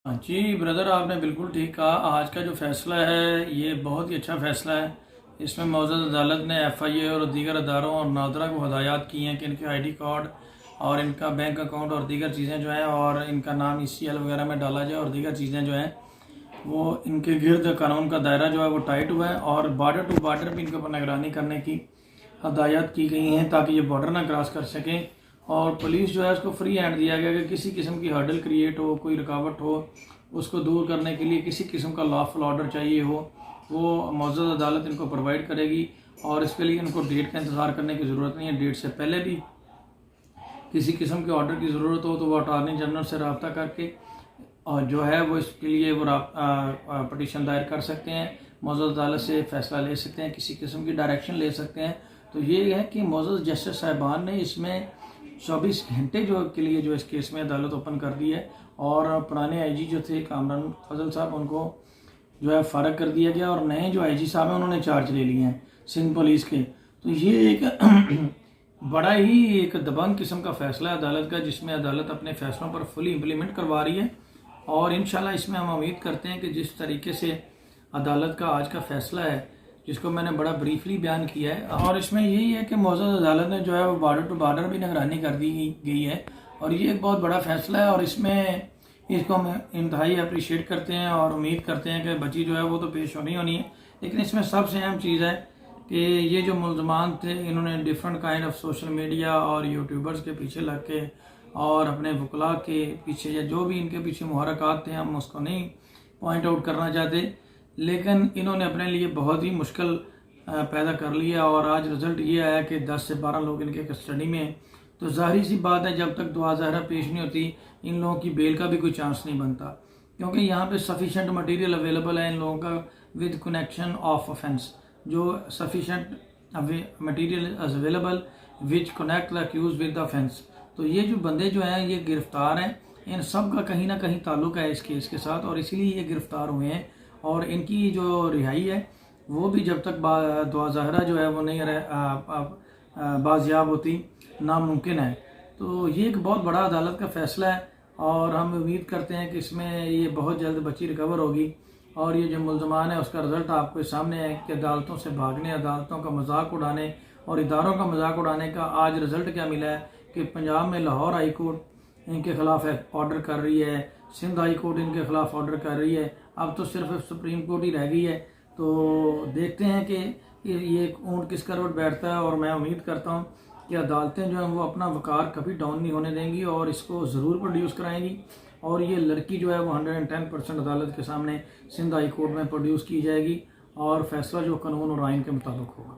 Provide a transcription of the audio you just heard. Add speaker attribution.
Speaker 1: جی brother, آپ نے بالکل ٹھیک کہا۔ آج کا جو فیصلہ ہے یہ بہت ہی اچھا فیصلہ ہے۔ اس میں معزز عدالت نے ایف آئی اے اور دیگر اداروں اور ناظرہ کو ہدایات کی ہیں کہ ان کے آئی ڈی کارڈ اور ان کا بینک اکاؤنٹ اور دیگر چیزیں جو ہیں اور ان کا نام ای سی ایل وغیرہ میں ڈالا جائے، اور دیگر چیزیں جو ہیں وہ ان کے گرد قانون کا دائرہ جو ہے وہ ٹائٹ ہوا ہے، اور بارڈر ٹو بارڈر بھی ان کے اوپر نگرانی کرنے کی ہدایات کی گئی ہیں تاکہ یہ بارڈر نہ کراس کر سکیں۔ اور پولیس جو ہے اس کو فری ہینڈ دیا گیا کہ کسی قسم کی ہرڈل کریٹ ہو، کوئی رکاوٹ ہو، اس کو دور کرنے کے لیے کسی قسم کا لافل آرڈر چاہیے ہو، وہ معزز عدالت ان کو پرووائڈ کرے گی، اور اس کے لیے ان کو ڈیٹ کا انتظار کرنے کی ضرورت نہیں ہے۔ ڈیٹ سے پہلے بھی کسی قسم کے آرڈر کی ضرورت ہو تو وہ اٹارنی جنرل سے رابطہ کر کے اور جو ہے وہ اس کے لیے وہ پٹیشن دائر کر سکتے ہیں، معزز عدالت سے فیصلہ لے سکتے ہیں، کسی قسم کی ڈائریکشن لے سکتے ہیں۔ تو یہ ہے کہ معزز جسٹس صاحبان نے اس میں 24 گھنٹے کے لیے جو اس کیس میں عدالت اوپن کر دی ہے، اور پرانے آئی جی جو تھے کامران فضل صاحب ان کو جو ہے فارغ کر دیا گیا، اور نئے جو آئی جی صاحب ہیں انہوں نے چارج لے لیے ہیں سندھ پولیس کے۔ تو یہ ایک بڑا ہی ایک دبنگ قسم کا فیصلہ ہے عدالت کا، جس میں عدالت اپنے فیصلوں پر فلی امپلیمنٹ کروا رہی ہے، اور انشاءاللہ اس میں ہم امید کرتے ہیں کہ جس طریقے سے عدالت کا آج کا فیصلہ ہے، جس کو میں نے بڑا بریفلی بیان کیا ہے، اور اس میں یہی ہے کہ معزز عدالت نے جو ہے وہ بارڈر ٹو بارڈر بھی نگرانی کر دی گئی ہے، اور یہ ایک بہت بڑا فیصلہ ہے، اور اس میں اس کو ہم انتہائی اپریشیٹ کرتے ہیں اور امید کرتے ہیں کہ بچی جو ہے وہ تو پیش ہونی ہے۔ لیکن اس میں سب سے اہم چیز ہے کہ یہ جو ملزمان تھے انہوں نے different kind of social media اور یوٹیوبرز کے پیچھے لگ کے اور اپنے وکلاء کے پیچھے یا جو بھی ان کے پیچھے محرکات تھے، ہم اس کو نہیں پوائنٹ آؤٹ کرنا چاہتے، لیکن انہوں نے اپنے لیے بہت ہی مشکل پیدا کر لیا، اور آج رزلٹ یہ آیا کہ 10 سے 12 لوگ ان کے کسٹڈی میں ہیں۔ تو ظاہری سی بات ہے جب تک دعا ظاہرہ پیش نہیں ہوتی ان لوگوں کی بیل کا بھی کوئی چانس نہیں بنتا، کیونکہ یہاں پہ سفیشینٹ مٹیریل اویلیبل ہے ان لوگوں کا ود کنیکشن آف offense، جو sufficient material is available which connect the accused with the offense۔ تو یہ جو بندے جو ہیں یہ گرفتار ہیں، ان سب کا کہیں نہ کہیں تعلق ہے اس کیس کے ساتھ، اور اسی لیے یہ گرفتار ہوئے ہیں، اور ان کی جو رہائی ہے وہ بھی جب تک دعا ظاہرہ جو ہے وہ نہیں بازیاب ہوتی ناممکن ہے۔ تو یہ ایک بہت بڑا عدالت کا فیصلہ ہے، اور ہم امید کرتے ہیں کہ اس میں یہ بہت جلد بچی ریکور ہوگی، اور یہ جو ملزمان ہے اس کا رزلٹ آپ کے سامنے ہے کہ عدالتوں سے بھاگنے، عدالتوں کا مذاق اڑانے اور اداروں کا مذاق اڑانے کا آج رزلٹ کیا ملا ہے کہ پنجاب میں لاہور ہائی کورٹ ان کے خلاف آرڈر کر رہی ہے، سندھ ہائی کورٹ ان کے خلاف آرڈر کر رہی ہے، اب تو صرف سپریم کورٹ ہی رہ گئی ہے۔ تو دیکھتے ہیں کہ یہ اونٹ کس کروٹ بیٹھتا ہے، اور میں امید کرتا ہوں کہ عدالتیں جو ہیں وہ اپنا وقار کبھی ڈاؤن نہیں ہونے دیں گی، اور اس کو ضرور پروڈیوس کرائیں گی، اور یہ لڑکی جو ہے وہ 110% عدالت کے سامنے سندھ ہائی کورٹ میں پروڈیوس کی جائے گی، اور فیصلہ جو قانون اور آئین کے مطابق ہوگا۔